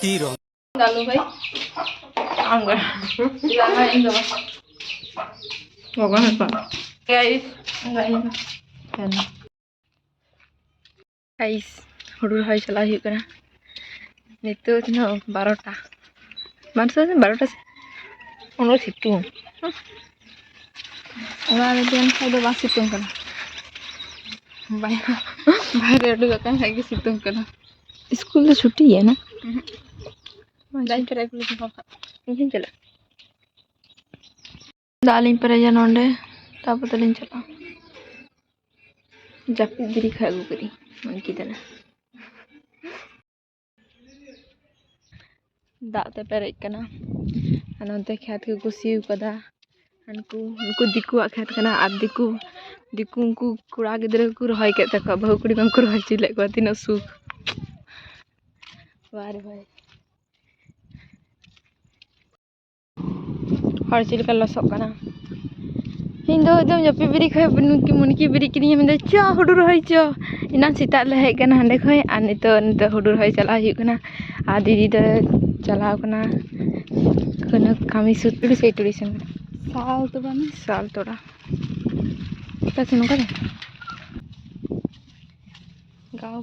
Tiro. Lalu baik. Enggak. Jangan ini dong. Bukan apa. Guys, enggak ini. Kan. Guys, hudur hai chala hiu kana. Nitu tino 12টা. Mansa 12টা. Ono situng. Ora dian side ba situng kana. बाहर उड़ kan lagi situng kana. School तो छुट्टी है ना दाई पर एक लोग पापा इंजन चला दालिं पर जा नोंडे ताप तलिन चला जापी बिरी खागु करी मन की तरह दाते पर एक कना अनंते खेत के कुसी कदा उनको दिकु खेत कना आ दिकु उनको कुड़ा गिदरे को रहाय के तक बहु कुड़ी को रहाय चिले को तीन सुख वारे भाई हर चीज का लसक कना हिंदो एकदम जपी बिरी खय की मुनकी बिरी किनी में चा हुडुर होय च इना सीता ले हे कना हंडे खय आ नितो हुडुर होय चला हिय कना आ दीदी द चलाव कना कना कामी सुतुड़ी से टुड़ीसन साल तो बने साल तोड़ा ता सुनो करे गाँव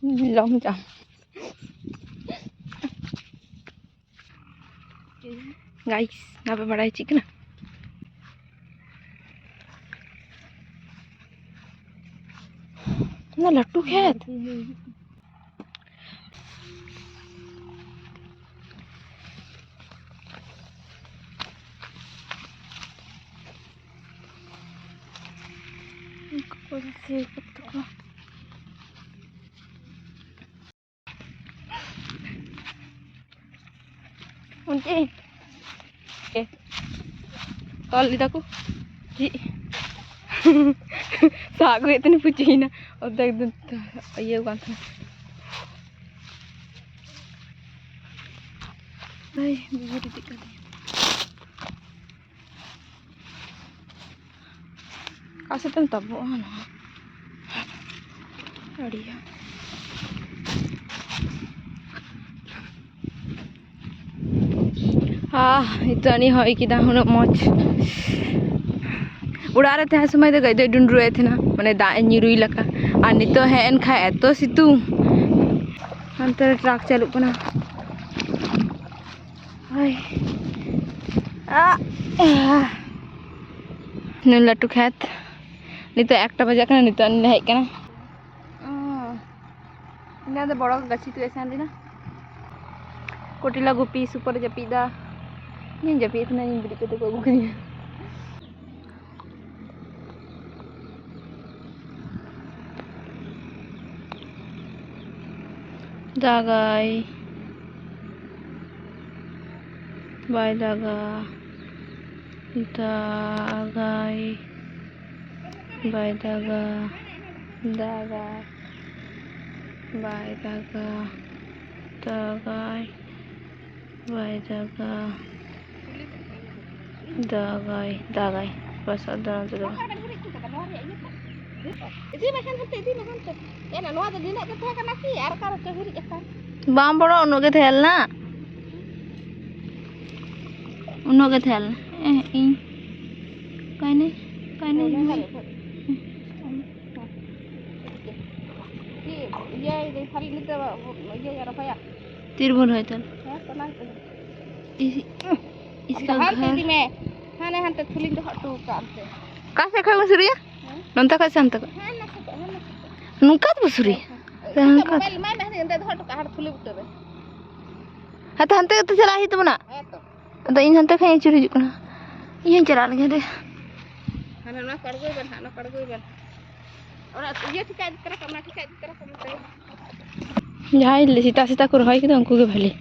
लॉन्ग जंप गाइस ना पे बड़ा चिकन ना लट्टू खेत Unti, kalau lihat aku, ji, sagu itu nih pucina, udah itu, iya kan, ay, bibir dikat, kasih tentang buah, adia. इतनी है कि दाहुन मच उड़ा रहे थे समय तो गई डुंड रहे थे ना मैंने दा निरुई लका और नितो है एनखा एतो सितुंग अंतर ट्रक चालू कना हाय न लट्टू खेत नितो 1टा बजे कना नितो ने हेज कना इना तो बड़ा गछि तो ऐसा दिना कोटिला गुपी सुपर जपीदा नहीं जब इतना नहीं बड़ी को बुक नहीं दागाई बाय दागा दागाई बाय दागा दागा बाय दागा दागाई बाय दागा दागाई बस अदना तो इसी मकान हते ये ना नोआ तो दिने के थे कना की यार कार के हुरी के बाम बड़ो उनो के थेल ना उनो के थेल इन काने ये खाली तो ये यार भैया तिरबुल है तल इसका घर में हाने हंते थुलिन तो हटू कांते कासे खय बसुरिया नंता का संत नुकात बसुरी मोबाइल में हंते हंते हटू का हट थुलि उतरे हते हंते तो चला ही तो बना तो इन हंते खय चुरी जुकना ये चला लगे दे हाने ना कड़गोई बन और ये ठिका करे कमना ठिका करे कमते जहां सीता को रहाय के उनको के भले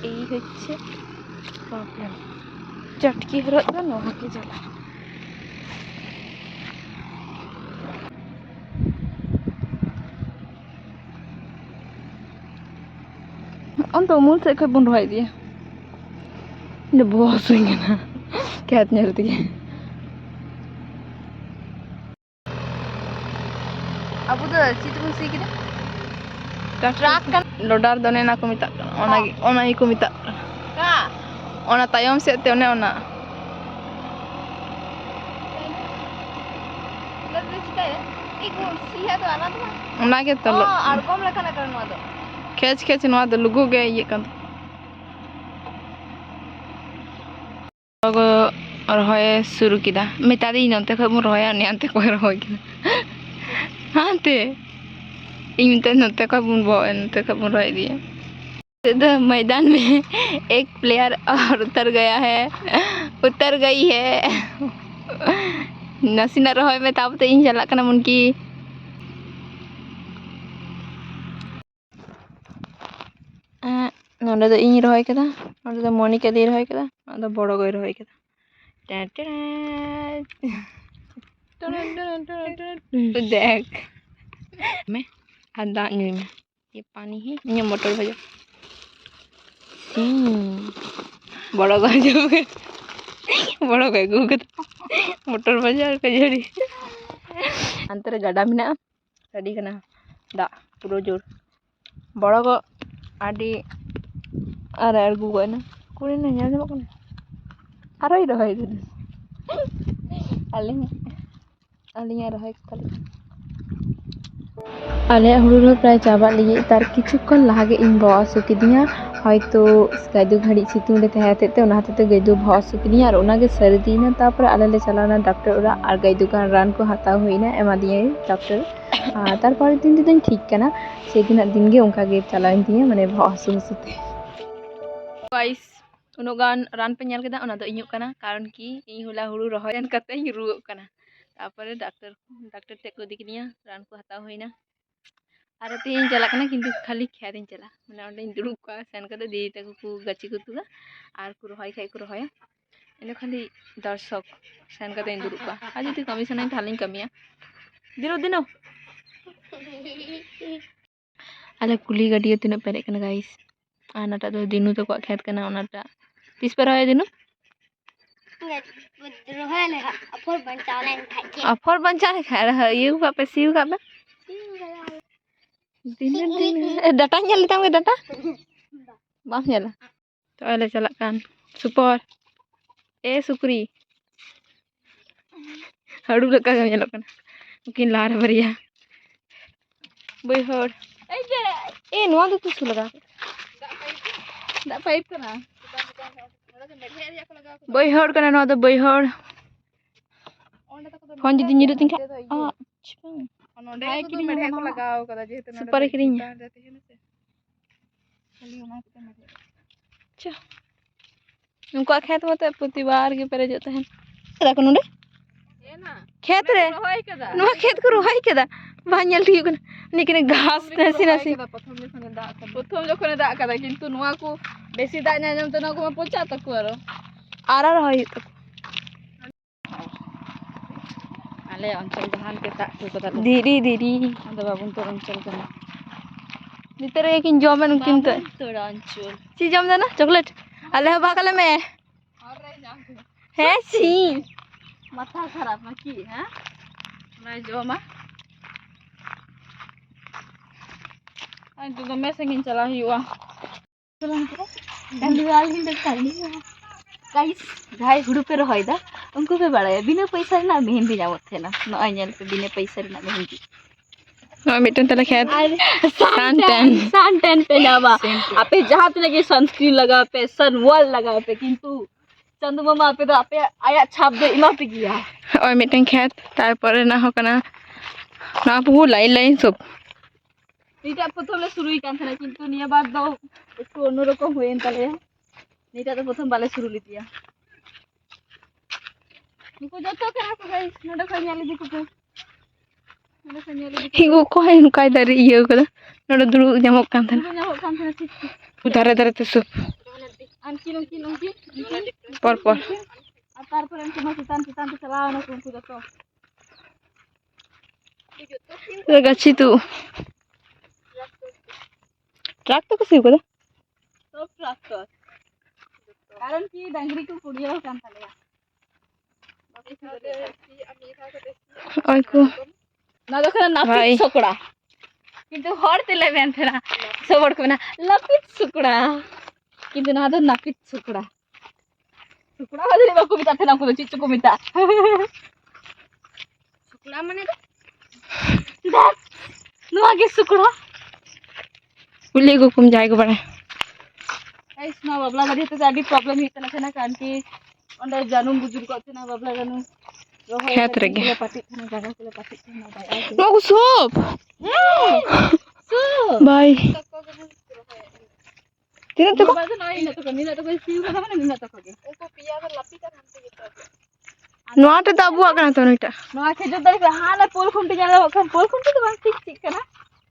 এই হচ্ছে প্রবলেম চটকি হরত না নহকে জ্বালা অন্ত মূল থেকে বন্ধ হয়ে দিয়ে এটা বস হয়ে না খেত নেড়ে দিকে Abu do chit bun si kida. Truck kan loader done na ko mita. Ona hi ko mita. Ka. Ona tayom se te ona. Lalu chita ya. Iku siha to ana to. Ona ke to. Ar kom lekha na karno do. Khech nwa do lugu ge ye kan. Logo rohoy suru kida. Mita di nonte ko mu rohoy ani ante ko rohoy kida. Ante. इन नते का बुन नते का बुन रह दिया। मैदान में एक player और उतर गया है, उतर गई है। नसीना रहोय में ताब ते इन चला कना मुनकी नोंडे दो इन रहोय कदा, नोंडे दो मोनी के दी रहोय कदा, नोंडे बड़ो गई रहोय कदा। देख मैं आधा न्यू में ये पानी है, ये मोटर भजा बड़ा गए जो बड़ा गए गुगत मोटर भजा कजड़ी अंतर गड़ा मिना रेडी करना दा पूरा जोर बड़ा को आदि अरे गुगो ना कुड़ी ना यार जब कौन अरे इधर है इधर अलिंग रहे खाली आले हुड़ुर प्राय चाबा लगे तार किछुक्षण लागे इन बहसु किदिया हयतो गैदू घड़ी सितुंग रे तहे ते ओना हते गैदू बहसु किदिया और ओना गे सर्दीना तापर आले ले चलाना डॉक्टर ओरा और गैदू का रान को हाताव होइना एमा दिए डॉक्टर तारपर दिन दिन ठीक कना से दिन दिन गे उनका गे चलाइन दिए माने बहसु हसुते गाइस उनो गान रान पे नेल केदा ओना दो इñu कना कारण की इ होला हुड़ु रहोयन कते रुओ कना तापर डॉक्टर ते को दिकनिया रान को हाताव होइना और तीन चला किंतु खाली खेत चला मैंने अंडे दुड़ूब का सेन कर दी तक को गाची को तुगा और को रहाय खाई को रहाया इन खाली दर्शक सेन कर दुड़ूब का आज जो कमीशन थाली कमिया दिनो दिनो आले कुली गाड़ी तीन पेरे गाइस आनाटा तो दिनु तो को खेत करना ओनाटा तीस पे रहाय दिनु अफर बंचाले खा रहा ये का पे सीव का पे दिन data nyal tang data bang nyala to ale chalak kan super sukri hadu leka ga nyalok kan mungkin lar bariya boy hor noa do tu laga da pipe kana boy hor kana noa do boy hor phone jodi nyiru tin ka नोंडे की मेढे को लगाओ कदा जेते नोंडे super किरिंग जाते है ना से खाली ओना के मेढे अच्छा उनको खेत में तो प्रतिवार के परे जाते हैं कदा को नोंडे ए ना खेत रे रोहाय कदा नो खेत को रोहाय कदा बाnyal ठीक कना निकने घास नसी नसी प्रथम जखने दा कदा किंतु नोआ को बेसी दा नाम तो नको पोचा तक आरा रोहाय तो आले अंचल धान के ता को कदा दीदी अद बाबुन तो अंचल कना नितरे किन जमन किन तो अंचल ची जम ना चॉकलेट आले बाकले में और रही जाम है सी माथा खराब ना की हैं ना जमा आई तो मैं संगिन चला हुआ डंडवाल हिंद काली गाइस जाय हुड़ु पे रहोय दा उनको पे बाड़ाय बिना पैसा ना मेहंदी जामत थे ना नय नेल पे बिना पैसा ना मेहंदी नय मिटन तले खेत सन टेन पे जावा आपे जहां पे लगे सनस्क्रीन लगा पे सन वॉल लगा पे किंतु चंदू मामा पे तो आपे आया छाप दे इमा पे गया ओय मिटन खेत तार परे ना हो कना ना बहु लाइन सब नीटा प्रथम ले शुरू कान था किंतु निया बाद दो একটু অন্যরকম হয়েন তালে नीटा तो प्रथम बाले शुरू लितिया निको जतो करा को गाइस नडा खनियाली दिको पे नडा खनियाली दिको हिगो को है नुकाय दारी इयो कदा नडा दुरु जामक कान था ठीक उधारे दारे तो सब आनकी पर आ तार पर अंक मा चितान तो चलाओ ना कुंकु जतो तो गछि तू ट्रैक्टर को सिव कदा सब ट्रैक्टर कारण की डंगरी को कुड़िया कान थाले ओय को ना दो खाना नापित सुकड़ा किंतु हर तेले बेन थे ना सब हर को ना लपित सुकड़ा किंतु ना दो नापित सुकड़ा सुकड़ा वाले बाकु बिता थे ना को चिच्चू को बिता सुकड़ा माने दो दैट नो आगे सुकड़ा उले को कुम जाएगा बड़ा गाइस ना बाबला गरी तो जाडी प्रॉब्लम ही तना थे ना कान की अंदर जानूम बुजुर को थे ना बाबला जानू खेत रगे पाटी थे ना जगह के पाटी थे ना भाई नो सोप बाय तीन तो बाय तो नहीं तो कमी ना तो कोई सीउ का माने ना तो कगे एको पिया कर लपी का हमसे गिता नोआ तो दाबु आगना तो नइटा नोआ के जो दर हाना पोल खुंटी जाला खन पोल खुंटी तो बांग ठीक ठीक kana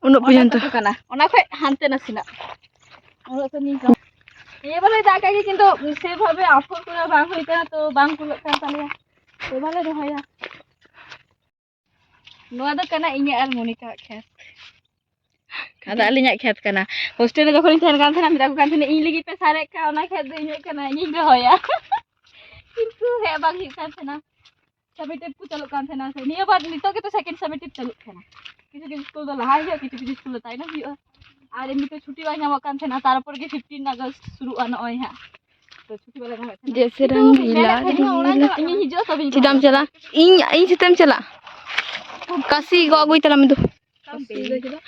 उन पर्यंत kana ओना खय हानते ना सिना ओला तो नी ये बोले जाका कि किंतु से भाबे आफर कोना बांग होइता तो बांग कुल का तालिया तो बोले रहया नोआ दो kana इnya आर मोनिका खेत kada alinya खेत kana hostel re jokhon tehen kan thena mita ko kan thena ing lagi pe sare ka ona खेत do inya kana ing roya किंतु है बांग hi kan thena सबेटिव को चलो kan thena से निया बार नितो के तो सेकंड सबेटिव चलो थेना किसी के स्कूल तो लहाई है किसी के स्कूल ताई ना हियो आर एमनी पे छुट्टी बा नाम kan thena तारपर के 15 अगस्त शुरू आना ओय है तो छुट्टी वाला ना जैसे रंगीला इन हिजो सब चिदाम चला इन चितम चला काशी गो अगुई तला में दो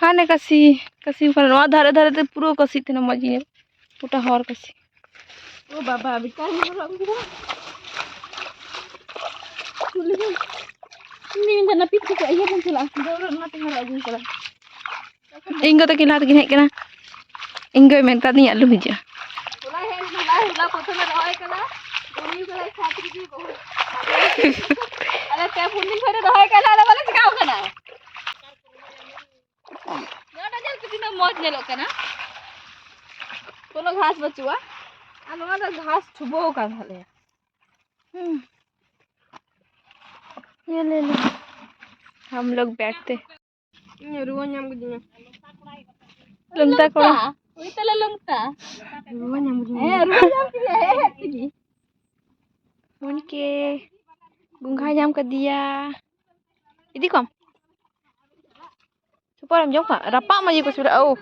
हां ने काशी काशी पर नो धारे धारे ते पूरा काशी थे ना मजी ने पुटा हर काशी ओ बाबा अभी काहे बोल रहा ini mana pitu ko iya kan sila doro na tinggal aja sila ingo to kilat gini kena ingo menta ni alu hija bola he hula prothome roy kala goni kala chhatri ki bahut ale te fundin phare roy kala ale bole chikao kana nota jal kitina moj nelo kana कोनो घास बचुआ अनवा तो घास छुबो का भले ये ले लो हम लोग बैठते रुआ नाम को दिना लंगता को ओई तले लंगता रुआ नाम को ए रुआ नाम के है तिगी उनके गुंगा नाम का दिया इदी कम सुपर हम जाऊ का रपा मजे को सुरा ओ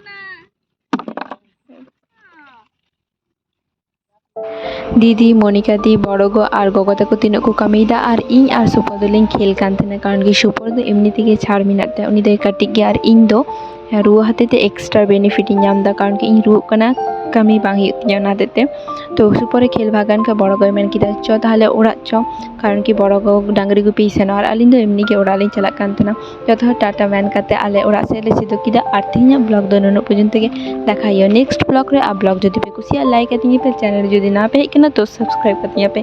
दीदी मोनिका दी बड़ो गो और गोगो तक तीन को कमीदा और इन और सुपर दोलिंग खेल कान थे कारण कि सुपर दो एमनी तेगे छाड़ मिनाते उनी दो कटिक गे और इन दो रुआ हाते ते एक्स्ट्रा बेनिफिट नाम दा कारण कि इन रुआ कना कमी बांग ना देते तो सुपर खेल भागान का बड़ो गो मेन किदा चो ताहले ओड़ा चो कारण कि बड़ो गो डांगरी गुपी सेनो और अलिन दो एमनी के ओड़ा लिन चला कान थे जतो टाटा मैन काते आले ओड़ा से ले सिदो किदा और तीना ब्लॉग दो ननो पर्यंत के देखाइयो नेक्स्ट ब्लॉग रे आ ब्लॉग जदि पे कुसिया लाइक आतिनी पे चैनल जदि ना पे तो सब्सक्राइब करतिया पे।